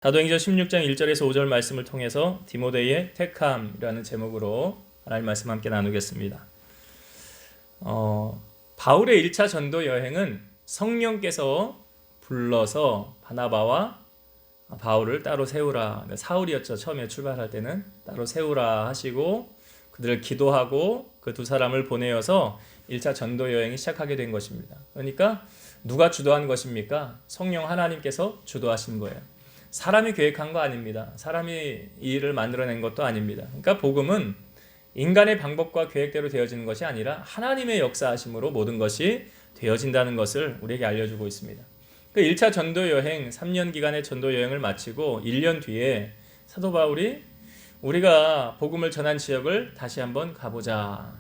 사도행전 16장 1절에서 5절 말씀을 통해서 디모데의 택함이라는 제목으로 하나님 말씀 함께 나누겠습니다. 바울의 1차 전도 여행은 성령께서 불러서 바나바와 바울을 따로 세우라, 사울이었죠. 처음에 출발할 때는 따로 세우라 하시고 그들을 기도하고 그 두 사람을 보내어서 1차 전도 여행이 시작하게 된 것입니다. 그러니까 누가 주도한 것입니까? 성령 하나님께서 주도하신 거예요. 사람이 계획한 거 아닙니다. 사람이 이 일을 만들어낸 것도 아닙니다. 그러니까 복음은 인간의 방법과 계획대로 되어지는 것이 아니라 하나님의 역사하심으로 모든 것이 되어진다는 것을 우리에게 알려주고 있습니다. 그 1차 전도 여행, 3년 기간의 전도 여행을 마치고 1년 뒤에 사도 바울이 우리가 복음을 전한 지역을 다시 한번 가보자.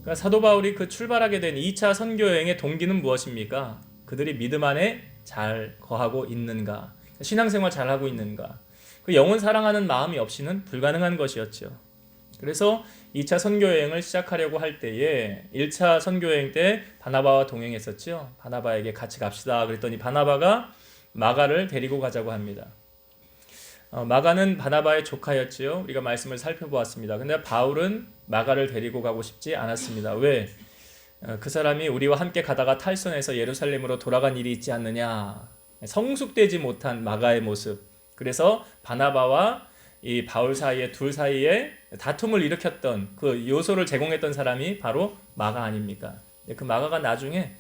그러니까 사도 바울이 그 출발하게 된 2차 선교 여행의 동기는 무엇입니까? 그들이 믿음 안에 잘 거하고 있는가? 신앙생활 잘하고 있는가? 그 영혼 사랑하는 마음이 없이는 불가능한 것이었죠. 그래서 2차 선교여행을 시작하려고 할 때에 1차 선교여행 때 바나바와 동행했었죠. 바나바에게 같이 갑시다 그랬더니 바나바가 마가를 데리고 가자고 합니다. 마가는 바나바의 조카였지요. 우리가 말씀을 살펴보았습니다. 근데 바울은 마가를 데리고 가고 싶지 않았습니다. 왜? 그 사람이 우리와 함께 가다가 탈선해서 예루살렘으로 돌아간 일이 있지 않느냐. 성숙되지 못한 마가의 모습. 그래서 바나바와 이 바울 사이에 둘 사이에 다툼을 일으켰던 그 요소를 제공했던 사람이 바로 마가 아닙니까? 그 마가가 나중에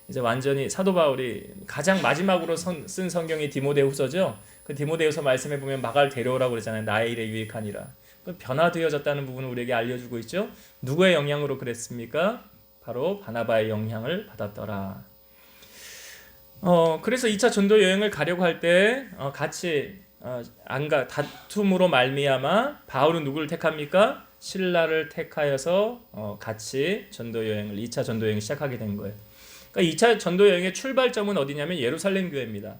이제 완전히 사도 바울이 가장 마지막으로 쓴 성경이 디모데후서죠. 그 디모데후서 말씀에 보면 마가를 데려오라고 그러잖아요. 나의 일에 유익하니라. 그 변화되어졌다는 부분을 우리에게 알려주고 있죠. 누구의 영향으로 그랬습니까? 바로 바나바의 영향을 받았더라. 그래서 2차 전도 여행을 가려고 할 때 같이 안가 다툼으로 말미암아 바울은 누구를 택합니까? 실라를 택하여서 같이 전도 여행을 2차 전도 여행을 시작하게 된 거예요. 그러니까 2차 전도 여행의 출발점은 어디냐면 예루살렘 교회입니다.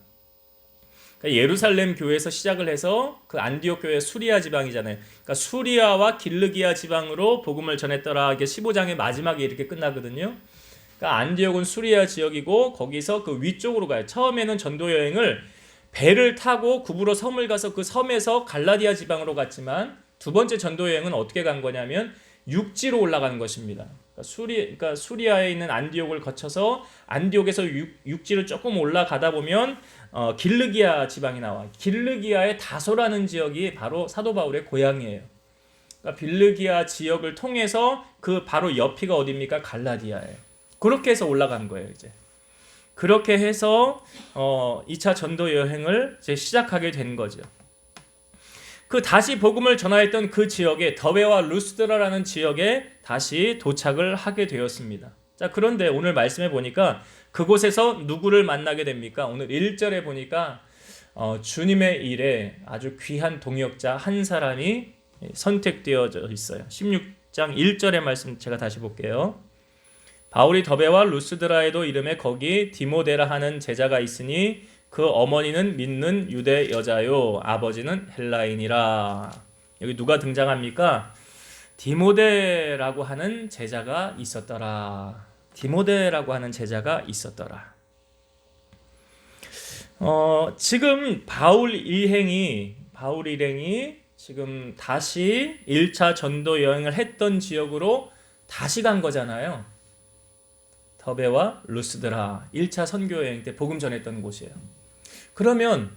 그러니까 예루살렘 교회에서 시작을 해서 그 안디옥 교회 수리아 지방이잖아요. 그러니까 수리아와 길르기아 지방으로 복음을 전했더라. 이게 15장의 마지막에 이렇게 끝나거든요. 그러니까 안디옥은 수리아 지역이고 거기서 그 위쪽으로 가요. 처음에는 전도 여행을 배를 타고 구부로 섬을 가서 그 섬에서 갈라디아 지방으로 갔지만 두 번째 전도 여행은 어떻게 간 거냐면 육지로 올라가는 것입니다. 그러니까 수리아에 있는 안디옥을 거쳐서 안디옥에서 육지를 조금 올라가다 보면 길르기아 지방이 나와. 길르기아의 다소라는 지역이 바로 사도 바울의 고향이에요. 그러니까 빌르기아 지역을 통해서 그 바로 옆이가 어디입니까? 갈라디아예요. 그렇게 해서 올라간 거예요, 이제. 그렇게 해서 2차 전도 여행을 이제 시작하게 된 거죠. 그 다시 복음을 전하였던 그 지역에 더베와 루스드라라는 지역에 다시 도착을 하게 되었습니다. 자, 그런데 오늘 말씀해 보니까 그곳에서 누구를 만나게 됩니까? 오늘 1절에 보니까 주님의 일에 아주 귀한 동역자 한 사람이 선택되어져 있어요. 16장 1절의 말씀 제가 다시 볼게요. 바울이 더베와 루스드라에도 이름에 거기 디모데라 하는 제자가 있으니 그 어머니는 믿는 유대 여자요 아버지는 헬라인이라. 여기 누가 등장합니까? 디모데라고 하는 제자가 있었더라. 디모데라고 하는 제자가 있었더라. 지금 바울 일행이 지금 다시 1차 전도 여행을 했던 지역으로 다시 간 거잖아요. 더베와 루스드라 1차 선교 여행 때 복음 전했던 곳이에요. 그러면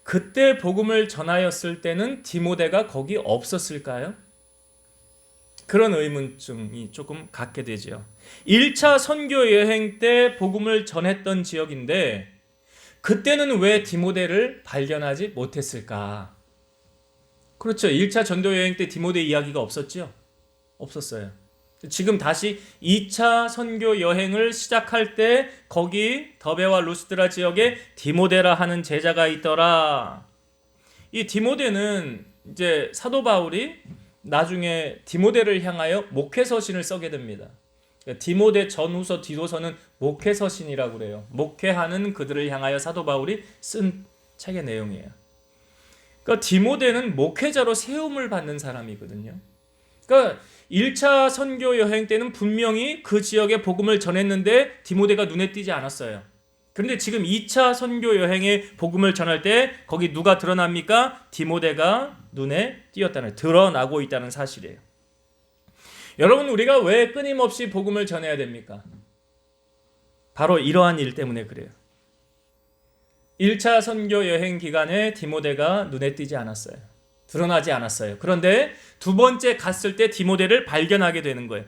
그때 복음을 전하였을 때는 디모데가 거기 없었을까요? 그런 의문점이 조금 갖게 되죠. 1차 선교 여행 때 복음을 전했던 지역인데 그때는 왜 디모데를 발견하지 못했을까? 그렇죠. 1차 전도 여행 때 디모데 이야기가 없었죠? 없었어요. 지금 다시 2차 선교 여행을 시작할 때 거기 더베와 루스드라 지역에 디모데라 하는 제자가 있더라. 이 디모데는 이제 사도 바울이 나중에 디모데를 향하여 목회서신을 써게 됩니다. 디모데 전후서 디도서는 목회서신이라고 그래요. 목회하는 그들을 향하여 사도 바울이 쓴 책의 내용이에요. 그러니까 디모데는 목회자로 세움을 받는 사람이거든요. 그러니까 1차 선교 여행 때는 분명히 그 지역에 복음을 전했는데 디모데가 눈에 띄지 않았어요. 그런데 지금 2차 선교 여행의 복음을 전할 때 거기 누가 드러납니까? 디모데가 눈에 띄었다는, 드러나고 있다는 사실이에요. 여러분, 우리가 왜 끊임없이 복음을 전해야 됩니까? 바로 이러한 일 때문에 그래요. 1차 선교 여행 기간에 디모데가 눈에 띄지 않았어요. 드러나지 않았어요. 그런데 두 번째 갔을 때 디모데를 발견하게 되는 거예요.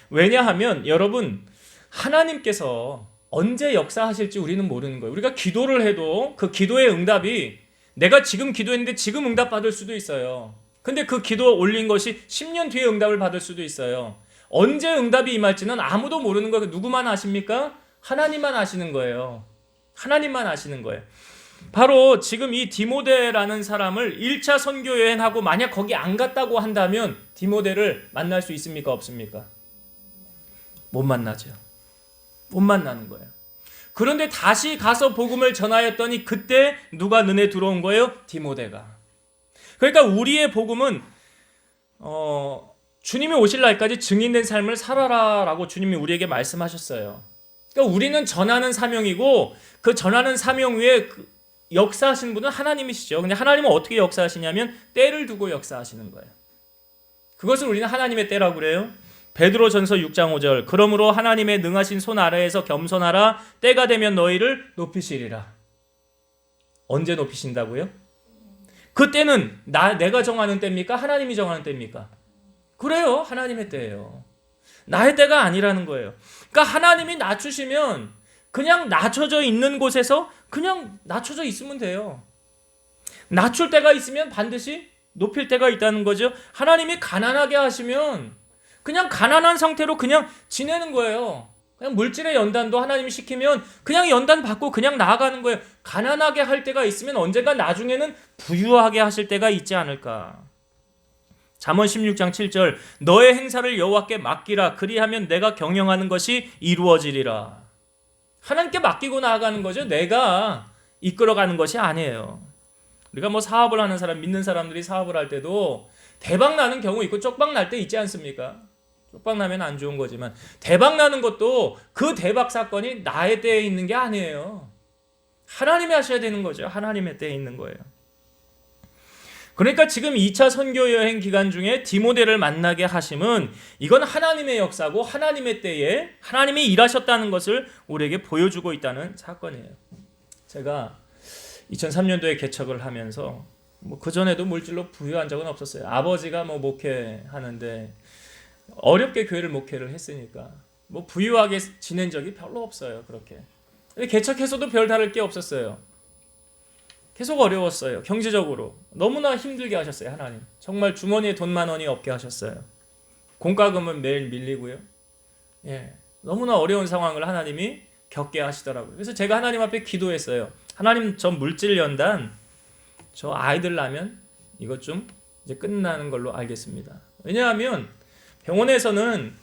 왜냐하면 여러분, 하나님께서 언제 역사하실지 우리는 모르는 거예요. 우리가 기도를 해도 그 기도의 응답이 내가 지금 기도했는데 지금 응답받을 수도 있어요. 근데 그 기도 올린 것이 10년 뒤에 응답을 받을 수도 있어요. 언제 응답이 임할지는 아무도 모르는 거예요. 누구만 아십니까? 하나님만 아시는 거예요. 하나님만 아시는 거예요. 바로 지금 이 디모데라는 사람을 1차 선교 여행하고 만약 거기 안 갔다고 한다면 디모데를 만날 수 있습니까? 없습니까? 못 만나죠. 못 만나는 거예요. 그런데 다시 가서 복음을 전하였더니 그때 누가 눈에 들어온 거예요? 디모데가. 그러니까 우리의 복음은 주님이 오실 날까지 증인된 삶을 살아라라고 주님이 우리에게 말씀하셨어요. 그러니까 우리는 전하는 사명이고 그 전하는 사명 위에 역사하시는 분은 하나님이시죠. 근데 하나님은 어떻게 역사하시냐면 때를 두고 역사하시는 거예요. 그것을 우리는 하나님의 때라고 그래요. 베드로전서 6장 5절, 그러므로 하나님의 능하신 손 아래에서 겸손하라. 때가 되면 너희를 높이시리라. 언제 높이신다고요? 그 때는 내가 정하는 때입니까? 하나님이 정하는 때입니까? 그래요. 하나님의 때예요. 나의 때가 아니라는 거예요. 그러니까 하나님이 낮추시면 그냥 낮춰져 있는 곳에서 그냥 낮춰져 있으면 돼요. 낮출 때가 있으면 반드시 높일 때가 있다는 거죠. 하나님이 가난하게 하시면 그냥 가난한 상태로 그냥 지내는 거예요. 그냥 물질의 연단도 하나님이 시키면 그냥 연단 받고 그냥 나아가는 거예요. 가난하게 할 때가 있으면 언젠가 나중에는 부유하게 하실 때가 있지 않을까. 잠언 16장 7절, 너의 행사를 여호와께 맡기라. 그리하면 내가 경영하는 것이 이루어지리라. 하나님께 맡기고 나아가는 거죠. 내가 이끌어가는 것이 아니에요. 우리가 뭐 사업을 하는 사람, 믿는 사람들이 사업을 할 때도 대박 나는 경우 있고 쪽박 날 때 있지 않습니까? 쪽박 나면 안 좋은 거지만 대박 나는 것도 그 대박 사건이 나의 때에 있는 게 아니에요. 하나님이 하셔야 되는 거죠. 하나님의 때에 있는 거예요. 그러니까 지금 2차 선교 여행 기간 중에 디모데를 만나게 하심은 이건 하나님의 역사고 하나님의 때에 하나님이 일하셨다는 것을 우리에게 보여주고 있다는 사건이에요. 제가 2003년도에 개척을 하면서 뭐 그전에도 물질로 부유한 적은 없었어요. 아버지가 뭐 목회하는데 어렵게 교회를 목회를 했으니까 뭐 부유하게 지낸 적이 별로 없어요. 그렇게. 근데 개척해서도 별 다를 게 없었어요. 계속 어려웠어요. 경제적으로 너무나 힘들게 하셨어요. 하나님 정말 주머니에 돈 10,000원이 없게 하셨어요. 공과금은 매일 밀리고요. 너무나 어려운 상황을 하나님이 겪게 하시더라고요. 그래서 제가 하나님 앞에 기도했어요. 하나님, 저 물질 연단, 저 아이들 낳으면 이것 좀 이제 끝나는 걸로 알겠습니다. 왜냐하면 병원에서는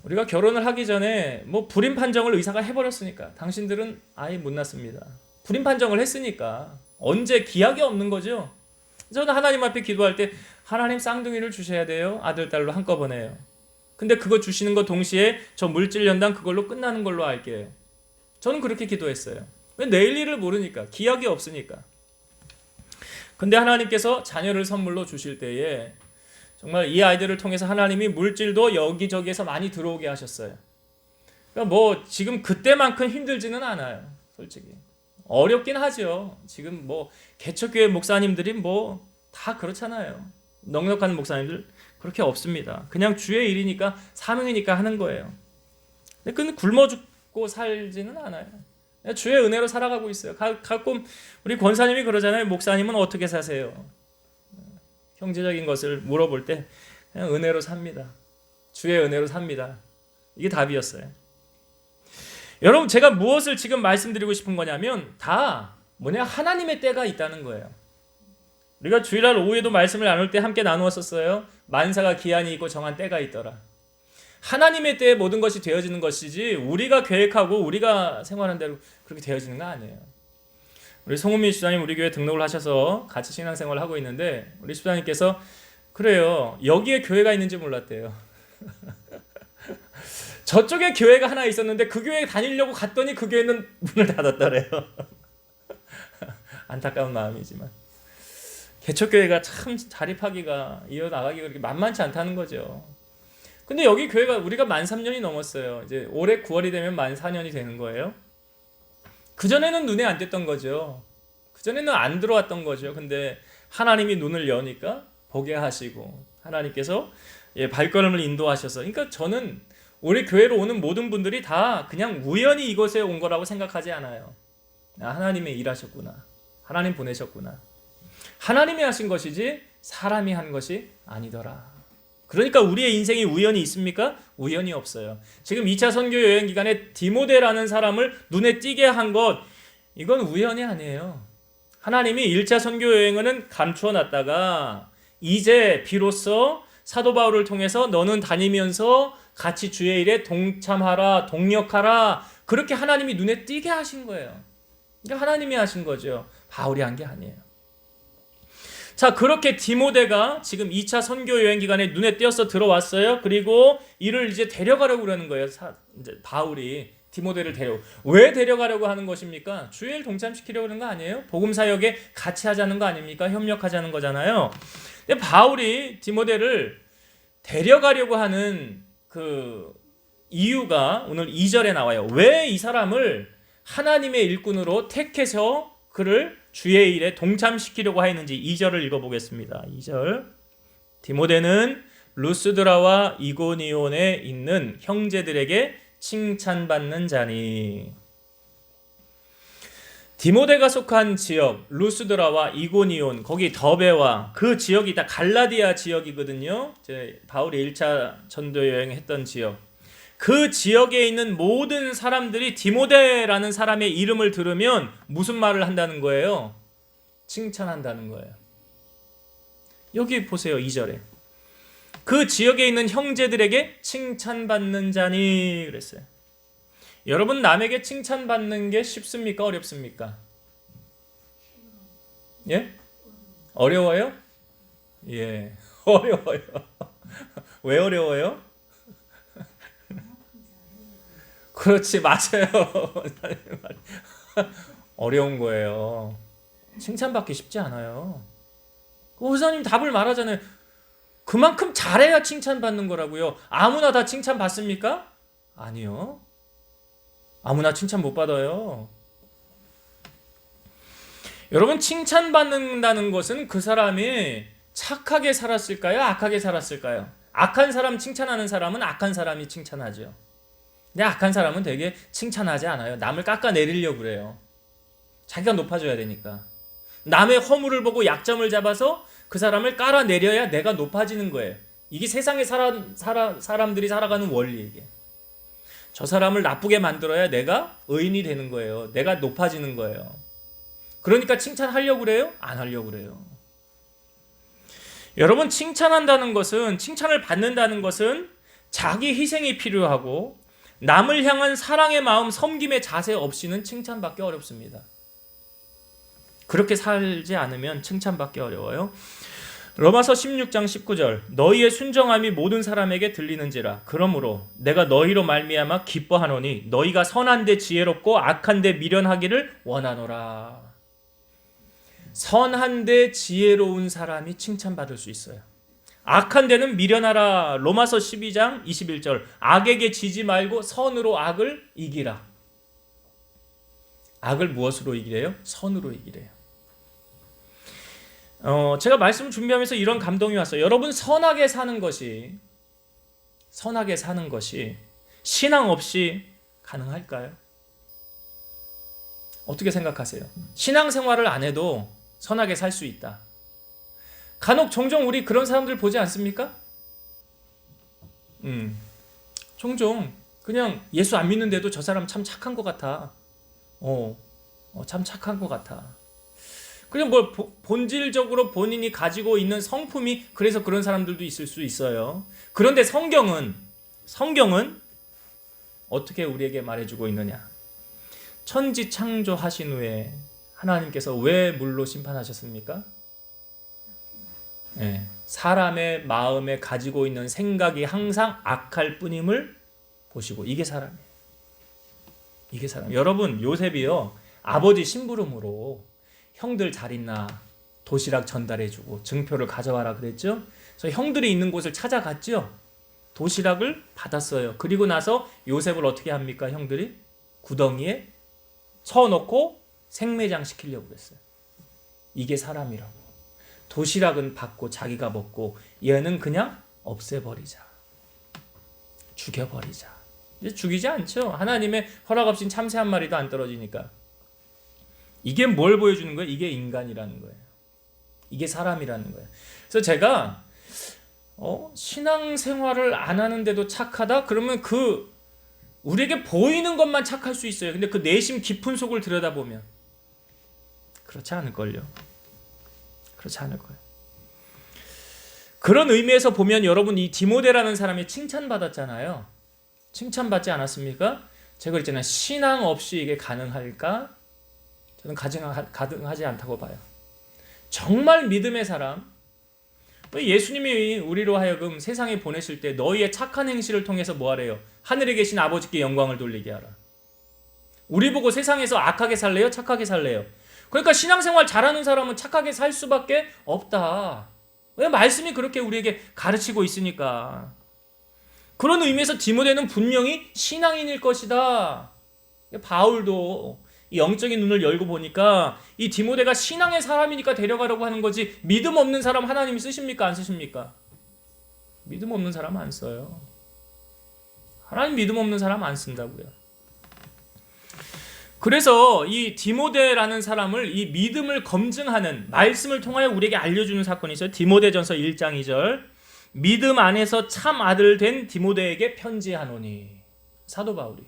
우리가 결혼을 하기 전에 뭐 불임 판정을 의사가 해버렸으니까 당신들은 아이 못 낳습니다. 불임 판정을 했으니까 언제 기약이 없는 거죠. 저는 하나님 앞에 기도할 때 하나님 쌍둥이를 주셔야 돼요. 아들 딸로 한꺼번에요. 근데 그거 주시는 거 동시에 저 물질 연단 그걸로 끝나는 걸로 알게요. 저는 그렇게 기도했어요. 왜? 내일 일을 모르니까. 기약이 없으니까. 근데 하나님께서 자녀를 선물로 주실 때에 정말 이 아이들을 통해서 하나님이 물질도 여기저기에서 많이 들어오게 하셨어요. 그러니까 뭐 지금 그때만큼 힘들지는 않아요. 솔직히. 어렵긴 하죠. 지금 뭐 개척교회 목사님들이 뭐 다 그렇잖아요. 넉넉한 목사님들 그렇게 없습니다. 그냥 주의 일이니까 사명이니까 하는 거예요. 근데 그건 굶어 죽고 살지는 않아요. 주의 은혜로 살아가고 있어요. 가끔 우리 권사님이 그러잖아요. 목사님은 어떻게 사세요? 경제적인 것을 물어볼 때 그냥 은혜로 삽니다. 주의 은혜로 삽니다. 이게 답이었어요. 여러분, 제가 무엇을 지금 말씀드리고 싶은 거냐면 다 하나님의 때가 있다는 거예요. 우리가 주일날 오후에도 말씀을 나눌 때 함께 나누었었어요. 만사가 기한이 있고 정한 때가 있더라. 하나님의 때에 모든 것이 되어지는 것이지 우리가 계획하고 우리가 생활하는 대로 그렇게 되어지는 거 아니에요. 우리 송은민 집사님 우리 교회 등록을 하셔서 같이 신앙생활을 하고 있는데 우리 집사님께서 그래요. 여기에 교회가 있는지 몰랐대요. 저쪽에 교회가 하나 있었는데 그 교회에 다니려고 갔더니 그 교회는 문을 닫았더래요. 안타까운 마음이지만 개척교회가 참 자립하기가 이어나가기가 그렇게 만만치 않다는 거죠. 근데 여기 교회가 우리가 만 3년이 넘었어요. 이제 올해 9월이 되면 만 4년이 되는 거예요. 그전에는 눈에 안 띄었던 거죠. 그전에는 안 들어왔던 거죠. 근데 하나님이 눈을 여니까 보게 하시고 하나님께서 발걸음을 인도하셔서, 그러니까 저는 우리 교회로 오는 모든 분들이 다 그냥 우연히 이곳에 온 거라고 생각하지 않아요. 하나님이 일하셨구나. 하나님 보내셨구나. 하나님이 하신 것이지 사람이 한 것이 아니더라. 그러니까 우리의 인생이 우연이 있습니까? 우연이 없어요. 지금 2차 선교 여행 기간에 디모데라는 사람을 눈에 띄게 한 것, 이건 우연이 아니에요. 하나님이 1차 선교 여행은 감추어 놨다가 이제 비로소 사도 바울을 통해서 너는 다니면서 같이 주의 일에 동참하라, 동력하라, 그렇게 하나님이 눈에 띄게 하신 거예요. 그러니까 하나님이 하신 거죠. 바울이 한 게 아니에요. 자, 그렇게 디모데가 지금 2차 선교 여행 기간에 눈에 띄어서 들어왔어요. 그리고 이를 이제 데려가려고 그러는 거예요. 이제 바울이 디모데를 왜 데려가려고 하는 것입니까? 주의 일 동참시키려고 그러는 거 아니에요? 복음 사역에 같이 하자는 거 아닙니까? 협력하자는 거잖아요. 근데 바울이 디모데를 데려가려고 하는 그 이유가 오늘 2절에 나와요. 왜 이 사람을 하나님의 일꾼으로 택해서 그를 주의 일에 동참시키려고 하였는지 2절을 읽어보겠습니다. 2절. 디모데는 루스드라와 이고니온에 있는 형제들에게 칭찬받는 자니. 디모데가 속한 지역 루스드라와 이고니온, 거기 더베와 그 지역이 다 갈라디아 지역이거든요. 바울이 1차 전도 여행했던 지역. 그 지역에 있는 모든 사람들이 디모데라는 사람의 이름을 들으면 무슨 말을 한다는 거예요? 칭찬한다는 거예요. 여기 보세요. 2절에. 그 지역에 있는 형제들에게 칭찬받는 자니 그랬어요. 여러분, 남에게 칭찬받는 게 쉽습니까? 어렵습니까? 예? 어려워요? 예, 어려워요. 왜 어려워요? 그렇지, 맞아요. 어려운 거예요. 칭찬받기 쉽지 않아요. 의사님 답을 말하잖아요. 그만큼 잘해야 칭찬받는 거라고요. 아무나 다 칭찬받습니까? 아니요. 아무나 칭찬 못 받아요. 여러분, 칭찬받는다는 것은 그 사람이 착하게 살았을까요? 악하게 살았을까요? 악한 사람 칭찬하는 사람은 악한 사람이 칭찬하죠. 근데 악한 사람은 되게 칭찬하지 않아요. 남을 깎아내리려고 그래요. 자기가 높아져야 되니까. 남의 허물을 보고 약점을 잡아서 그 사람을 깔아내려야 내가 높아지는 거예요. 이게 세상의 사람들이 살아가는 원리. 이게. 저 사람을 나쁘게 만들어야 내가 의인이 되는 거예요. 내가 높아지는 거예요. 그러니까 칭찬하려고 그래요? 안 하려고 그래요. 여러분, 칭찬한다는 것은, 칭찬을 받는다는 것은 자기 희생이 필요하고 남을 향한 사랑의 마음, 섬김의 자세 없이는 칭찬받기 어렵습니다. 그렇게 살지 않으면 칭찬받기 어려워요. 로마서 16장 19절. 너희의 순정함이 모든 사람에게 들리는지라. 그러므로 내가 너희로 말미암아 기뻐하노니 너희가 선한데 지혜롭고 악한데 미련하기를 원하노라. 선한데 지혜로운 사람이 칭찬받을 수 있어요. 악한 데는 미련하라. 로마서 12장 21절. 악에게 지지 말고 선으로 악을 이기라. 악을 무엇으로 이기래요? 선으로 이기래요. 제가 말씀 준비하면서 이런 감동이 왔어요. 여러분, 선하게 사는 것이 신앙 없이 가능할까요? 어떻게 생각하세요? 신앙생활을 안 해도 선하게 살 수 있다. 간혹 종종 우리 그런 사람들 보지 않습니까? 종종 그냥 예수 안 믿는데도 저 사람 참 착한 것 같아. 참 착한 것 같아. 그냥 뭐 본질적으로 본인이 가지고 있는 성품이 그래서 그런 사람들도 있을 수 있어요. 그런데 성경은 어떻게 우리에게 말해주고 있느냐? 천지 창조하신 후에 하나님께서 왜 물로 심판하셨습니까? 사람의 마음에 가지고 있는 생각이 항상 악할 뿐임을 보시고. 이게 사람이에요. 이게 사람. 여러분, 요셉이요, 아버지 심부름으로 형들 잘 있나 도시락 전달해주고 증표를 가져와라 그랬죠. 그래서 형들이 있는 곳을 찾아갔죠. 도시락을 받았어요. 그리고 나서 요셉을 어떻게 합니까? 형들이 구덩이에 쳐놓고 생매장 시키려고 그랬어요. 이게 사람이라고. 도시락은 받고 자기가 먹고 얘는 그냥 없애버리자. 죽여버리자. 이제 죽이지 않죠. 하나님의 허락 없인 참새 한 마리도 안 떨어지니까. 이게 뭘 보여주는 거예요? 이게 인간이라는 거예요. 이게 사람이라는 거예요. 그래서 제가 신앙생활을 안 하는데도 착하다? 그러면 우리에게 보이는 것만 착할 수 있어요. 근데 그 내심 깊은 속을 들여다보면 그렇지 않을걸요. 그렇지 않을 거예요. 그런 의미에서 보면 여러분, 이 디모데라는 사람이 칭찬받았잖아요. 칭찬받지 않았습니까? 제가 그랬잖아요. 신앙 없이 이게 가능할까? 저는 가능하지 않다고 봐요. 정말 믿음의 사람, 예수님이 우리로 하여금 세상에 보내실 때 너희의 착한 행실을 통해서 뭐 하래요? 하늘에 계신 아버지께 영광을 돌리게 하라. 우리 보고 세상에서 악하게 살래요? 착하게 살래요? 그러니까 신앙생활 잘하는 사람은 착하게 살 수밖에 없다. 왜? 말씀이 그렇게 우리에게 가르치고 있으니까. 그런 의미에서 디모데는 분명히 신앙인일 것이다. 바울도 이 영적인 눈을 열고 보니까 이 디모데가 신앙의 사람이니까 데려가려고 하는 거지, 믿음 없는 사람 하나님이 쓰십니까? 안 쓰십니까? 믿음 없는 사람 안 써요. 하나님 믿음 없는 사람 안 쓴다고요. 그래서 이 디모데라는 사람을, 이 믿음을 검증하는 말씀을 통하여 우리에게 알려주는 사건이 있어요. 디모데전서 1장 2절. 믿음 안에서 참 아들 된 디모데에게 편지하노니. 사도 바울이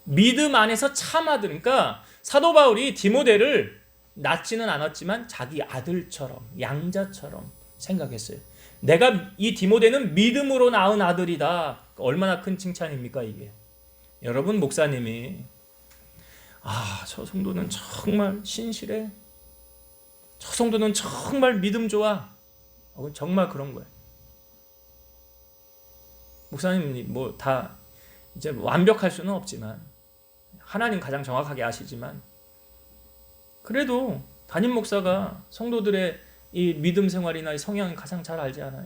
믿음 안에서 참 아들, 그러니까 사도 바울이 디모데를 낳지는 않았지만 자기 아들처럼, 양자처럼 생각했어요. 내가, 이 디모데는 믿음으로 낳은 아들이다. 얼마나 큰 칭찬입니까 이게. 여러분, 목사님이 저 성도는 정말 신실해, 저 성도는 정말 믿음 좋아, 정말 그런 거예요. 목사님이 뭐 다 이제 완벽할 수는 없지만, 하나님 가장 정확하게 아시지만, 그래도 담임 목사가 성도들의 이 믿음 생활이나 이 성향을 가장 잘 알지 않아요?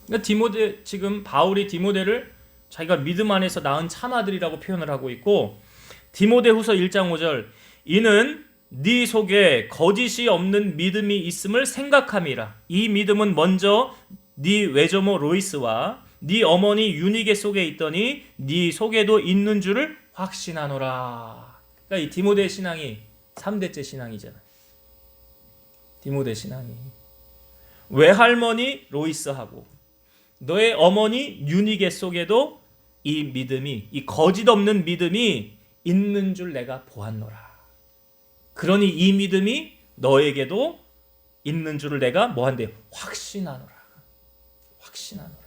그러니까 디모데, 지금 바울이 디모데를 자기가 믿음 안에서 낳은 참아들이라고 표현을 하고 있고, 디모데후서 1장 5절, 이는 네 속에 거짓이 없는 믿음이 있음을 생각함이라. 이 믿음은 먼저 네 외조모 로이스와 네 어머니 유니게 속에 있더니 네 속에도 있는 줄을 확신하노라. 그러니까 이 디모데 신앙이 3대째 신앙이잖아요. 디모데 신앙이 외할머니 로이스하고 너의 어머니 유니게 속에도 이 믿음이, 이 거짓 없는 믿음이 있는 줄 내가 보았노라. 그러니 이 믿음이 너에게도 있는 줄을 내가 뭐한대요? 확신하노라. 확신하노라.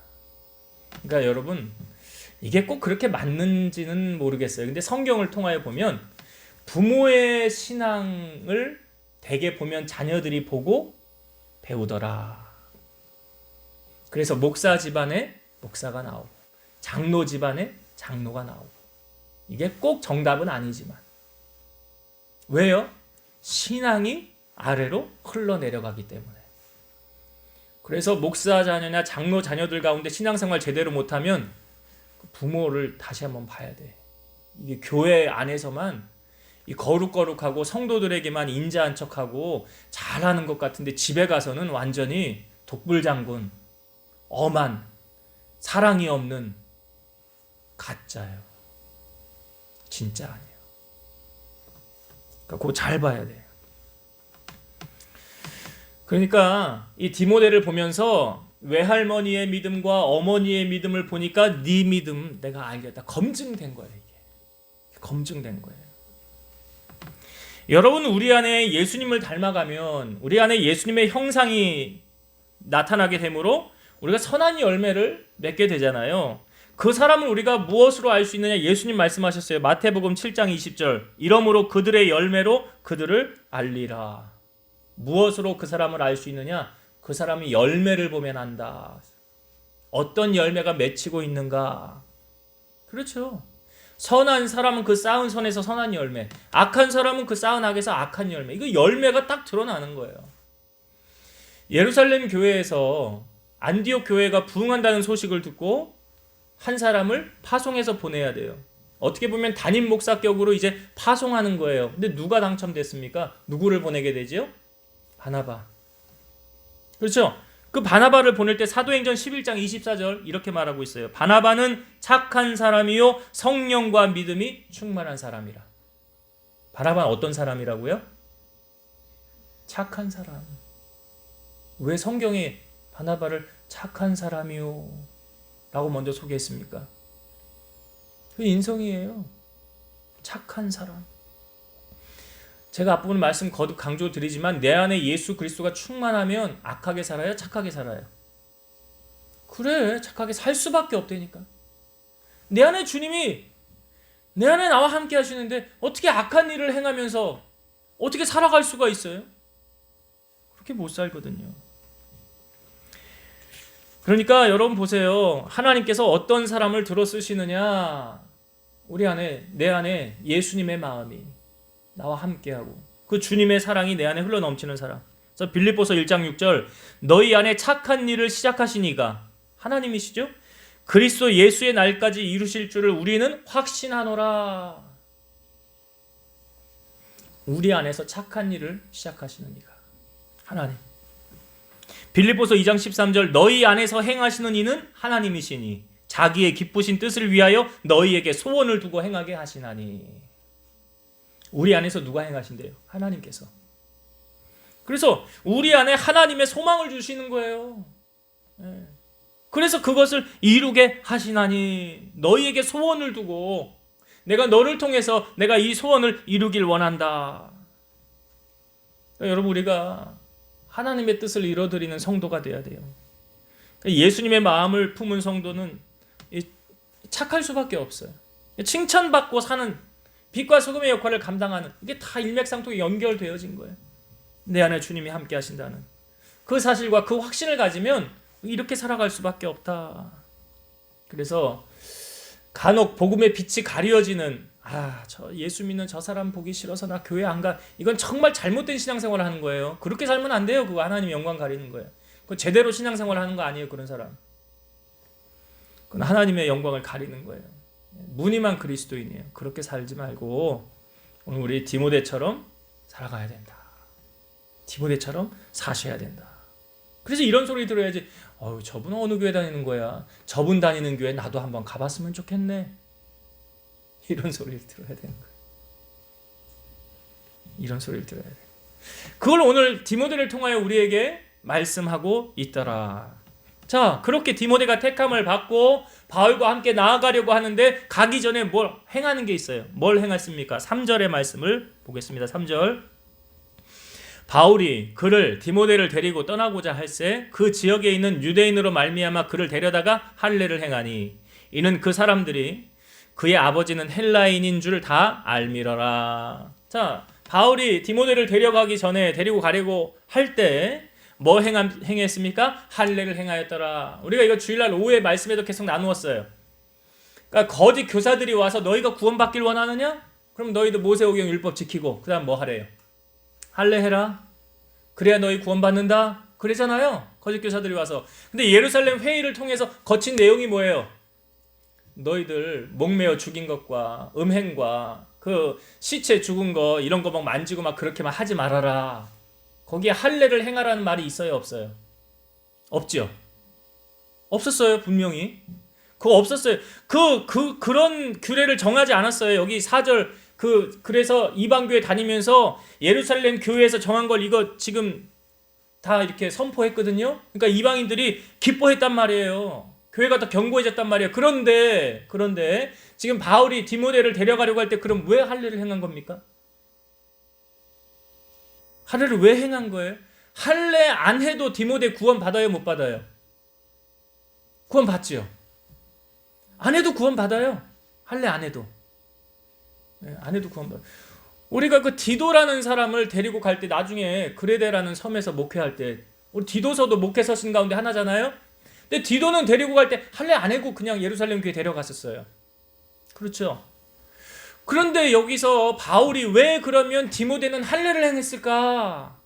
그러니까 여러분, 이게 꼭 그렇게 맞는지는 모르겠어요. 근데 성경을 통하여 보면 부모의 신앙을 대개 보면 자녀들이 보고 배우더라. 그래서 목사 집안에 목사가 나오고 장로 집안에 장로가 나오고. 이게 꼭 정답은 아니지만. 왜요? 신앙이 아래로 흘러내려가기 때문에. 그래서 목사 자녀나 장로 자녀들 가운데 신앙생활 제대로 못하면 부모를 다시 한번 봐야 돼. 이게 교회 안에서만 이 거룩거룩하고 성도들에게만 인자한 척하고 잘하는 것 같은데 집에 가서는 완전히 독불장군, 엄한, 사랑이 없는 가짜예요. 진짜 아니에요. 그러니까 그거 잘 봐야 돼요. 그러니까 이 디모데를 보면서 외할머니의 믿음과 어머니의 믿음을 보니까 네 믿음 내가 알겠다. 검증된 거예요. 이게 검증된 거예요. 여러분, 우리 안에 예수님을 닮아가면 우리 안에 예수님의 형상이 나타나게 되므로 우리가 선한 열매를 맺게 되잖아요. 그 사람을 우리가 무엇으로 알 수 있느냐? 예수님 말씀하셨어요. 마태복음 7장 20절. 이러므로 그들의 열매로 그들을 알리라. 무엇으로 그 사람을 알 수 있느냐? 그 사람이 열매를 보면 안다. 어떤 열매가 맺히고 있는가? 그렇죠. 선한 사람은 그 쌓은 선에서 선한 열매, 악한 사람은 그 쌓은 악에서 악한 열매. 이거 열매가 딱 드러나는 거예요. 예루살렘 교회에서 안디옥 교회가 부흥한다는 소식을 듣고 한 사람을 파송해서 보내야 돼요. 어떻게 보면 담임 목사격으로 이제 파송하는 거예요. 근데 누가 당첨됐습니까? 누구를 보내게 되죠? 바나바. 그렇죠? 그 바나바를 보낼 때 사도행전 11장 24절 이렇게 말하고 있어요. 바나바는 착한 사람이요 성령과 믿음이 충만한 사람이라. 바나바는 어떤 사람이라고요? 착한 사람. 왜 성경에 바나바를 착한 사람이요 라고 먼저 소개했습니까? 그 인성이에요. 착한 사람. 제가 앞부분 말씀 거듭 강조드리지만 내 안에 예수 그리스도가 충만하면 악하게 살아요? 착하게 살아요? 그래, 착하게 살 수밖에 없다니까. 내 안에 주님이 내 안에 나와 함께 하시는데 어떻게 악한 일을 행하면서 어떻게 살아갈 수가 있어요? 그렇게 못 살거든요. 그러니까 여러분 보세요. 하나님께서 어떤 사람을 들어 쓰시느냐? 우리 안에, 내 안에 예수님의 마음이 나와 함께하고 그 주님의 사랑이 내 안에 흘러넘치는 사람. 그래서 빌립보서 1장 6절 너희 안에 착한 일을 시작하신 이가 하나님이시죠? 그리스도 예수의 날까지 이루실 줄을 우리는 확신하노라. 우리 안에서 착한 일을 시작하시는 이가 하나님. 빌립보서 2장 13절 너희 안에서 행하시는 이는 하나님이시니 자기의 기쁘신 뜻을 위하여 너희에게 소원을 두고 행하게 하시나니. 우리 안에서 누가 행하신대요? 하나님께서. 그래서 우리 안에 하나님의 소망을 주시는 거예요. 그래서 그것을 이루게 하시나니 너희에게 소원을 두고 내가 너를 통해서 내가 이 소원을 이루길 원한다. 여러분 우리가 하나님의 뜻을 이뤄드리는 성도가 돼야 돼요. 예수님의 마음을 품은 성도는 착할 수밖에 없어요. 칭찬받고 사는 빛과 소금의 역할을 감당하는 이게 다 일맥상통이 연결되어진 거예요. 내 안에 주님이 함께 하신다는 그 사실과 그 확신을 가지면 이렇게 살아갈 수밖에 없다. 그래서 간혹 복음의 빛이 가려지는 저 예수 믿는 저 사람 보기 싫어서 나 교회 안 가. 이건 정말 잘못된 신앙생활을 하는 거예요. 그렇게 살면 안 돼요. 그거 하나님 영광 가리는 거예요. 그거 제대로 신앙생활을 하는 거 아니에요. 그런 사람. 그건 하나님의 영광을 가리는 거예요. 무늬만 그리스도인이에요. 그렇게 살지 말고 오늘 우리 디모데처럼 살아가야 된다. 디모데처럼 사셔야 된다. 그래서 이런 소리 들어야지. 저분은 어느 교회 다니는 거야? 저분 다니는 교회 나도 한번 가봤으면 좋겠네. 이런 소리를 들어야 되는 거예요. 이런 소리를 들어야 돼요. 그걸 오늘 디모데를 통하여 우리에게 말씀하고 있더라. 자, 그렇게 디모데가 택함을 받고 바울과 함께 나아가려고 하는데 가기 전에 뭘 행하는 게 있어요. 뭘 행했습니까? 3절의 말씀을 보겠습니다. 3절. 바울이 그를 디모데를 데리고 떠나고자 할새 그 지역에 있는 유대인으로 말미암아 그를 데려다가 할례를 행하니 이는 그 사람들이 그의 아버지는 헬라인인 줄 다 알미러라. 자, 바울이 디모데를 데려가기 전에 데리고 가려고 할 때 뭐 행했습니까? 할례를 행하였더라. 우리가 이거 주일날 오후에 말씀에도 계속 나누었어요. 그러니까 거짓 교사들이 와서 너희가 구원받길 원하느냐? 그럼 너희도 모세오경 율법 지키고 그 다음 뭐 하래요? 할례해라. 그래야 너희 구원받는다. 그러잖아요. 거짓 교사들이 와서. 근데 예루살렘 회의를 통해서 거친 내용이 뭐예요? 너희들 목매어 죽인 것과 음행과 그 시체 죽은 거 이런 거 막 만지고 막 그렇게만 하지 말아라. 거기에 할례를 행하라는 말이 있어요, 없어요? 없죠. 없었어요, 분명히. 그거 없었어요. 그런 규례를 정하지 않았어요. 여기 4절 그래서 이방교회 다니면서 예루살렘 교회에서 정한 걸 이거 지금 다 이렇게 선포했거든요. 그러니까 이방인들이 기뻐했단 말이에요. 교회가 더 견고해졌단 말이에요. 그런데 지금 바울이 디모데를 데려가려고 할 때 그럼 왜 할례를 행한 겁니까? 할례를 왜 행한 거예요? 할례 안 해도 디모데 구원 받아요, 못 받아요? 구원 받지요. 안 해도 구원 받아요. 할례 안 해도. 안 해도 구원 받아요. 우리가 그 디도라는 사람을 데리고 갈 때 나중에 그레데라는 섬에서 목회할 때 우리 디도서도 목회 서신 가운데 하나잖아요. 근데 디도는 데리고 갈 때 할례 안 하고 그냥 예루살렘 교회 데려갔었어요. 그렇죠. 그런데 여기서 바울이 왜 그러면 디모데는 할례를 행했을까?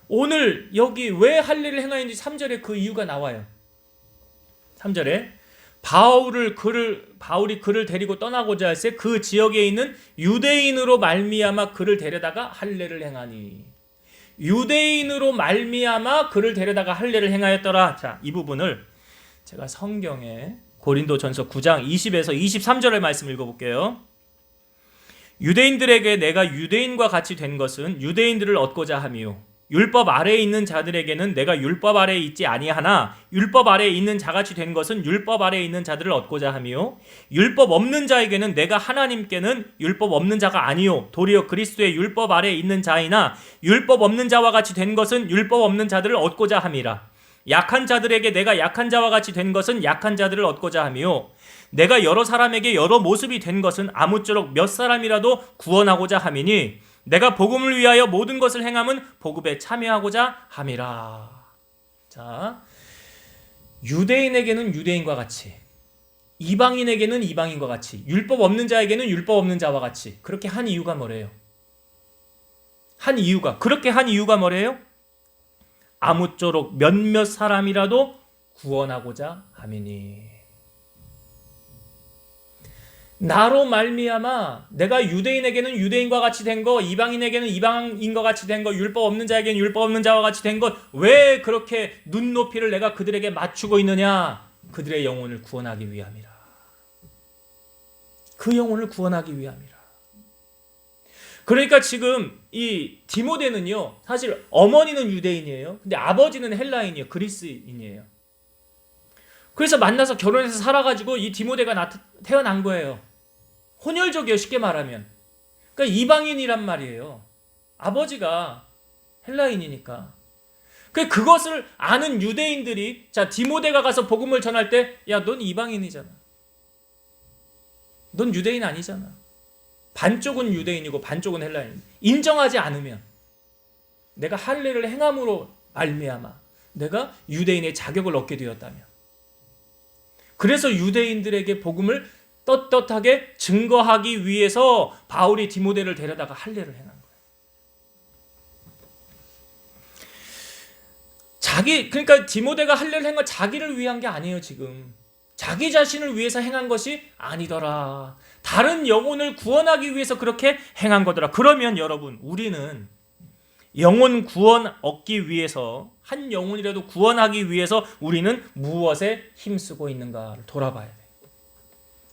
오늘 여기 왜 할례를 행하였는지 3절에 그 이유가 나와요. 3절에 바울이 그를 데리고 떠나고자 할새 그 지역에 있는 유대인으로 말미암아 그를 데려다가 할례를 행하니. 유대인으로 말미암아 그를 데려다가 할례를 행하였더라. 자, 이 부분을 제가 성경에 고린도전서 9장 20에서 23절의 말씀 읽어볼게요. 유대인들에게 내가 유대인과 같이 된 것은 유대인들을 얻고자 함이요 율법 아래에 있는 자들에게는 내가 율법 아래에 있지 아니하나 율법 아래에 있는 자같이 된 것은 율법 아래에 있는 자들을 얻고자 함이요 율법 없는 자에게는 내가 하나님께는 율법 없는 자가 아니요 도리어 그리스도의 율법 아래에 있는 자이나 율법 없는 자와 같이 된 것은 율법 없는 자들을 얻고자 함이라. 약한 자들에게 내가 약한 자와 같이 된 것은 약한 자들을 얻고자 함이요 내가 여러 사람에게 여러 모습이 된 것은 아무쪼록 몇 사람이라도 구원하고자 함이니 내가 복음을 위하여 모든 것을 행함은 복음에 참여하고자 함이라. 자, 유대인에게는 유대인과 같이, 이방인에게는 이방인과 같이, 율법 없는 자에게는 율법 없는 자와 같이 그렇게 한 이유가 뭐래요? 그렇게 한 이유가 뭐래요? 아무쪼록 몇몇 사람이라도 구원하고자 함이니. 나로 말미암아 내가 유대인에게는 유대인과 같이 된 거, 이방인에게는 이방인과 같이 된 거, 율법 없는 자에게는 율법 없는 자와 같이 된 것, 왜 그렇게 눈높이를 내가 그들에게 맞추고 있느냐? 그들의 영혼을 구원하기 위함이라. 그 영혼을 구원하기 위함이라. 그러니까 지금 이 디모데는요, 사실 어머니는 유대인이에요. 근데 아버지는 헬라인이에요. 그리스인이에요. 그래서 만나서 결혼해서 살아가지고 이 디모데가 태어난 거예요. 혼혈족이에요, 쉽게 말하면. 그러니까 이방인이란 말이에요. 아버지가 헬라인이니까. 그것을 아는 유대인들이, 자, 디모데가 가서 복음을 전할 때, 야, 넌 이방인이잖아. 넌 유대인 아니잖아. 반쪽은 유대인이고 반쪽은 헬라인. 인정하지 않으면, 내가 할례를 행함으로 말미암아 내가 유대인의 자격을 얻게 되었다면, 그래서 유대인들에게 복음을 떳떳하게 증거하기 위해서 바울이 디모데를 데려다가 할례를 행한 거예요. 그러니까 디모데가 할례를 한 건 자기를 위한 게 아니에요, 지금. 자기 자신을 위해서 행한 것이 아니더라. 다른 영혼을 구원하기 위해서 그렇게 행한 거더라. 그러면 여러분, 우리는 영혼 구원 얻기 위해서, 한 영혼이라도 구원하기 위해서 우리는 무엇에 힘쓰고 있는가를 돌아봐야 돼요.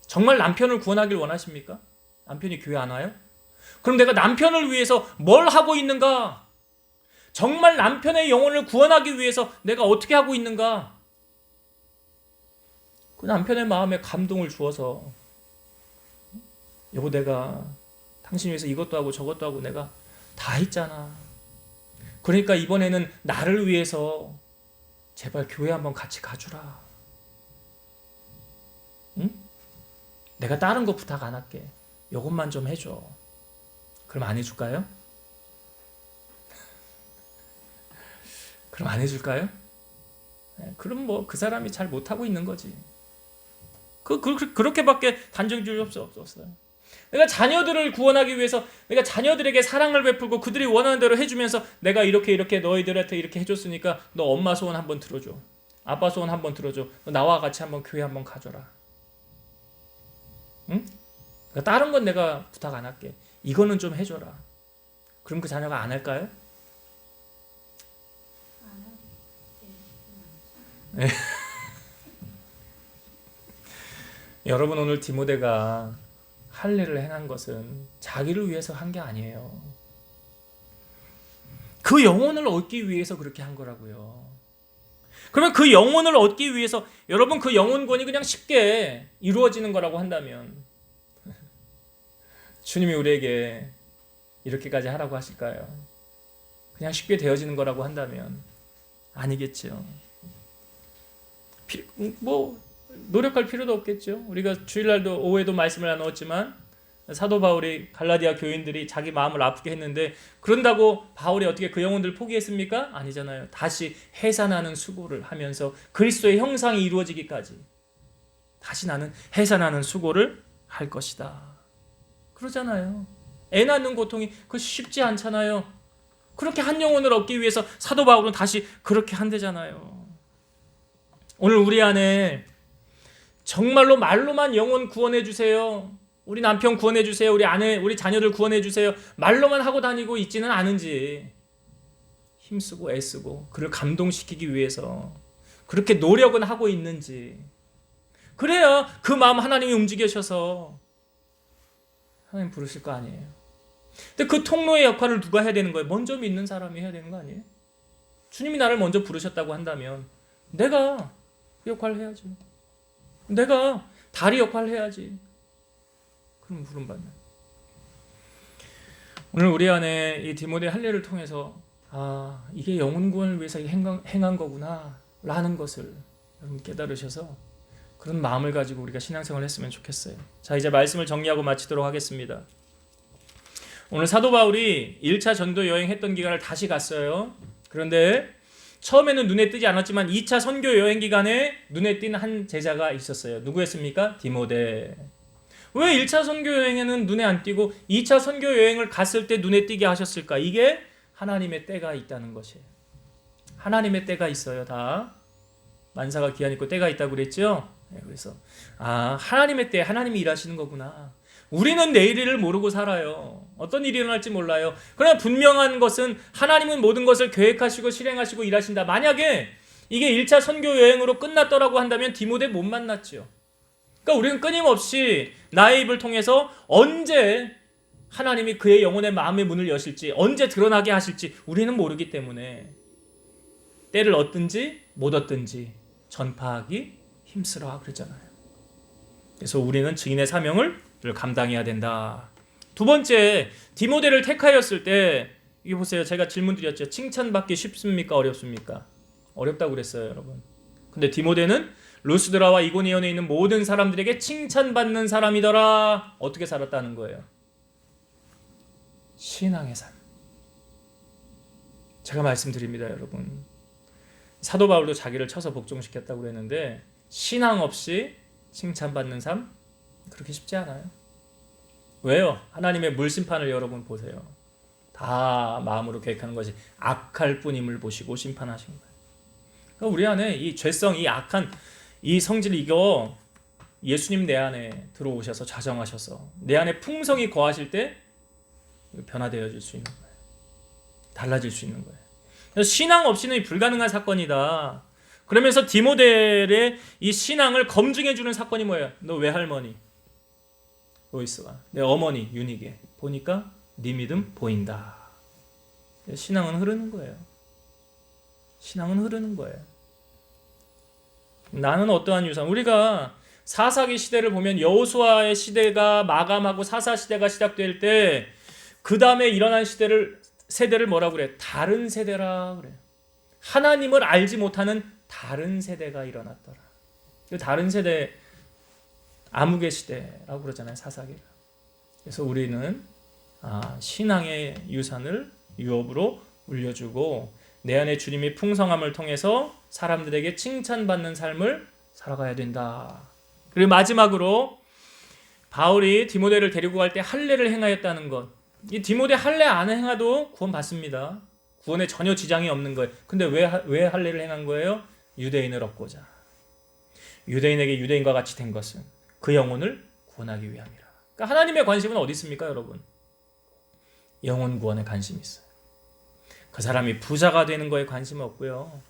정말 남편을 구원하길 원하십니까? 남편이 교회 안 와요? 그럼 내가 남편을 위해서 뭘 하고 있는가? 정말 남편의 영혼을 구원하기 위해서 내가 어떻게 하고 있는가? 그 남편의 마음에 감동을 주어서, 여보, 내가 당신 위해서 이것도 하고 저것도 하고 내가 다 했잖아. 그러니까 이번에는 나를 위해서 제발 교회 한번 같이 가주라. 응? 내가 다른 거 부탁 안 할게. 이것만 좀 해줘. 그럼 안 해줄까요? 그럼 안 해줄까요? 그럼 뭐 그 사람이 잘 못하고 있는 거지. 그렇게밖에 단정 지을 수 없어요. 내가 자녀들을 구원하기 위해서 내가 자녀들에게 사랑을 베풀고 그들이 원하는 대로 해주면서 내가 이렇게 너희들한테 이렇게 해줬으니까 너 엄마 소원 한번 들어줘. 아빠 소원 한번 들어줘. 너 나와 같이 한번 교회 한번 가줘라. 응? 그러니까 다른 건 내가 부탁 안 할게. 이거는 좀 해줘라. 그럼 그 자녀가 안 할까요? 네. 여러분, 오늘 디모데가 할례를 행한 것은 자기를 위해서 한 게 아니에요. 그 영혼을 얻기 위해서 그렇게 한 거라고요. 그러면 그 영혼을 얻기 위해서, 여러분, 그 영혼권이 그냥 쉽게 이루어지는 거라고 한다면 주님이 우리에게 이렇게까지 하라고 하실까요? 그냥 쉽게 되어지는 거라고 한다면 아니겠죠. 뭐 노력할 필요도 없겠죠. 우리가 주일날도 오후에도 말씀을 나누었지만 사도 바울이 갈라디아 교인들이 자기 마음을 아프게 했는데, 그런다고 바울이 어떻게 그 영혼들을 포기했습니까? 아니잖아요. 다시 해산하는 수고를 하면서 그리스도의 형상이 이루어지기까지 다시 나는 해산하는 수고를 할 것이다. 그러잖아요. 애 낳는 고통이 그 쉽지 않잖아요. 그렇게 한 영혼을 얻기 위해서 사도 바울은 다시 그렇게 한대잖아요. 오늘 우리 안에 정말로 말로만 영혼 구원해 주세요. 우리 남편 구원해 주세요. 우리 아내, 우리 자녀들 구원해 주세요. 말로만 하고 다니고 있지는 않은지 힘쓰고 애쓰고 그를 감동시키기 위해서 그렇게 노력은 하고 있는지 그래야 그 마음 하나님이 움직이셔서 하나님 부르실 거 아니에요. 근데 그 통로의 역할을 누가 해야 되는 거예요? 먼저 믿는 사람이 해야 되는 거 아니에요? 주님이 나를 먼저 부르셨다고 한다면 내가 그 역할을 해야죠. 내가 다리 역할을 해야지. 그럼 부름받는. 오늘 우리 안에 이 디모데 할례를 통해서 이게 영혼 구원을 위해서 행한 거구나 라는 것을 여러분 깨달으셔서 그런 마음을 가지고 우리가 신앙생활을 했으면 좋겠어요. 자, 이제 말씀을 정리하고 마치도록 하겠습니다. 오늘 사도 바울이 1차 전도 여행했던 기간을 다시 갔어요. 그런데 처음에는 눈에 띄지 않았지만 2차 선교 여행 기간에 눈에 띈 한 제자가 있었어요. 누구였습니까? 디모데. 왜 1차 선교 여행에는 눈에 안 띄고 2차 선교 여행을 갔을 때 눈에 띄게 하셨을까? 이게 하나님의 때가 있다는 것이에요. 하나님의 때가 있어요. 다 만사가 기한 있고 때가 있다고 그랬죠? 그래서 하나님의 때 하나님이 일하시는 거구나. 우리는 내일 일을 모르고 살아요. 어떤 일이 일어날지 몰라요. 그러나 분명한 것은 하나님은 모든 것을 계획하시고 실행하시고 일하신다. 만약에 이게 1차 선교 여행으로 끝났더라고 한다면 디모데 못 만났죠. 그러니까 우리는 끊임없이 나의 입을 통해서 언제 하나님이 그의 영혼의 마음의 문을 여실지, 언제 드러나게 하실지 우리는 모르기 때문에 때를 얻든지 못 얻든지 전파하기 힘쓰라 그랬잖아요. 그래서 우리는 증인의 사명을 감당해야 된다. 두 번째, 디모데를 택하였을 때 이게 보세요. 제가 질문 드렸죠. 칭찬받기 쉽습니까? 어렵습니까? 어렵다고 그랬어요, 여러분. 근데 디모데는 루스드라와 이고니온에 있는 모든 사람들에게 칭찬받는 사람이더라. 어떻게 살았다는 거예요? 신앙의 삶. 제가 말씀드립니다, 여러분. 사도 바울도 자기를 쳐서 복종시켰다고 그랬는데 신앙 없이 칭찬받는 삶 그렇게 쉽지 않아요. 왜요? 하나님의 물심판을 여러분 보세요. 다 마음으로 계획하는 것이 악할 뿐임을 보시고 심판하신 거예요. 그러니까 우리 안에 이 죄성, 이 악한 이 성질 이거 예수님 내 안에 들어오셔서 자정하셔서 내 안에 풍성이 거하실 때 변화되어질 수 있는 거예요. 달라질 수 있는 거예요. 그래서 신앙 없이는 불가능한 사건이다. 그러면서 디모데의 이 신앙을 검증해 주는 사건이 뭐예요? 너 외할머니 로이스가 내 어머니 유니게 보니까 네 믿음 보인다. 신앙은 흐르는 거예요. 신앙은 흐르는 거예요. 나는 어떠한 유산? 우리가 사사기 시대를 보면 여호수아의 시대가 마감하고 사사 시대가 시작될 때 그 다음에 일어난 세대를 뭐라고 그래? 다른 세대라 그래요. 하나님을 알지 못하는 다른 세대가 일어났더라. 그 다른 세대 암흑의 시대라고 그러잖아요. 사사기를. 그래서 우리는 신앙의 유산을 유업으로 물려주고 내 안에 주님의 풍성함을 통해서 사람들에게 칭찬받는 삶을 살아가야 된다. 그리고 마지막으로 바울이 디모데를 데리고 갈 때 할례를 행하였다는 것. 이 디모데 할례 안 행해도 구원 받습니다. 구원에 전혀 지장이 없는 거예요. 근데 왜 할례를 행한 거예요? 유대인을 얻고자. 유대인에게 유대인과 같이 된 것은 그 영혼을 구원하기 위함이라. 그러니까 하나님의 관심은 어디 있습니까, 여러분? 영혼 구원에 관심이 있어요. 그 사람이 부자가 되는 거에 관심 없고요.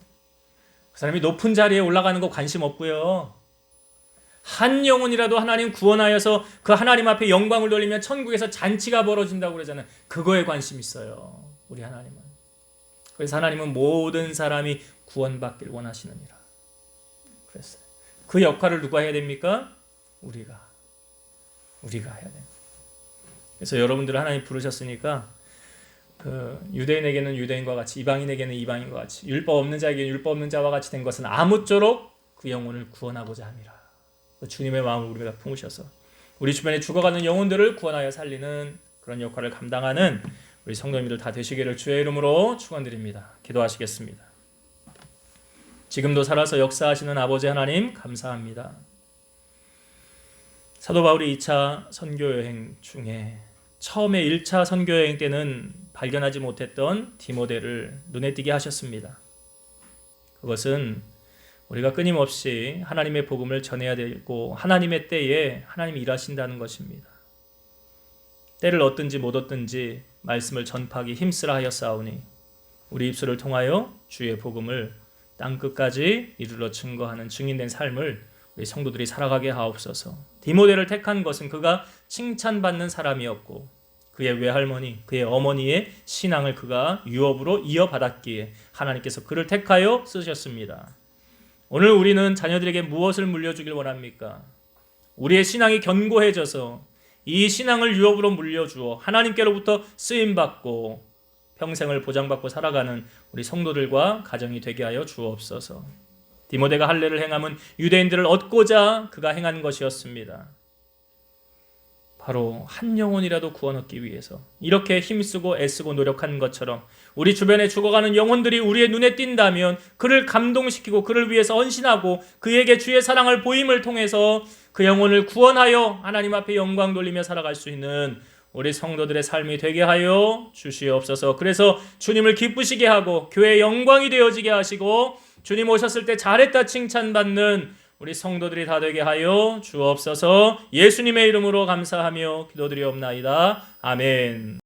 그 사람이 높은 자리에 올라가는 거 관심 없고요. 한 영혼이라도 하나님 구원하여서 그 하나님 앞에 영광을 돌리면 천국에서 잔치가 벌어진다고 그러잖아요. 그거에 관심 있어요. 우리 하나님은. 그래서 하나님은 모든 사람이 구원받길 원하시느니라. 그랬어요. 그 역할을 누가 해야 됩니까? 우리가 해야 됩니다. 그래서 여러분들을 하나님 부르셨으니까 그 유대인에게는 유대인과 같이 이방인에게는 이방인과 같이 율법 없는 자에게는 율법 없는 자와 같이 된 것은 아무쪼록 그 영혼을 구원하고자 함이라. 주님의 마음을 우리가 품으셔서 우리 주변에 죽어가는 영혼들을 구원하여 살리는 그런 역할을 감당하는 우리 성도님들 다 되시기를 주의 이름으로 축원드립니다. 기도하시겠습니다. 지금도 살아서 역사하시는 아버지 하나님 감사합니다. 사도 바울이 2차 선교 여행 중에 처음에 1차 선교 여행 때는 발견하지 못했던 디모데를 눈에 띄게 하셨습니다. 그것은 우리가 끊임없이 하나님의 복음을 전해야 되고 하나님의 때에 하나님이 일하신다는 것입니다. 때를 얻든지 못 얻든지 말씀을 전파하기 힘쓰라 하였사오니 우리 입술을 통하여 주의 복음을 땅끝까지 이르러 증거하는 증인된 삶을 우리 성도들이 살아가게 하옵소서. 디모데를 택한 것은 그가 칭찬받는 사람이었고 그의 외할머니, 그의 어머니의 신앙을 그가 유업으로 이어받았기에 하나님께서 그를 택하여 쓰셨습니다. 오늘 우리는 자녀들에게 무엇을 물려주길 원합니까? 우리의 신앙이 견고해져서 이 신앙을 유업으로 물려주어 하나님께로부터 쓰임받고 평생을 보장받고 살아가는 우리 성도들과 가정이 되게 하여 주옵소서. 디모데가 할례를 행함은 유대인들을 얻고자 그가 행한 것이었습니다. 바로 한 영혼이라도 구원 얻기 위해서 이렇게 힘쓰고 애쓰고 노력한 것처럼 우리 주변에 죽어가는 영혼들이 우리의 눈에 띈다면 그를 감동시키고 그를 위해서 헌신하고 그에게 주의 사랑을 보임을 통해서 그 영혼을 구원하여 하나님 앞에 영광 돌리며 살아갈 수 있는 우리 성도들의 삶이 되게 하여 주시옵소서. 그래서 주님을 기쁘시게 하고 교회의 영광이 되어지게 하시고 주님 오셨을 때 잘했다 칭찬받는 우리 성도들이 다 되게 하여 주옵소서. 예수님의 이름으로 감사하며 기도드리옵나이다. 아멘.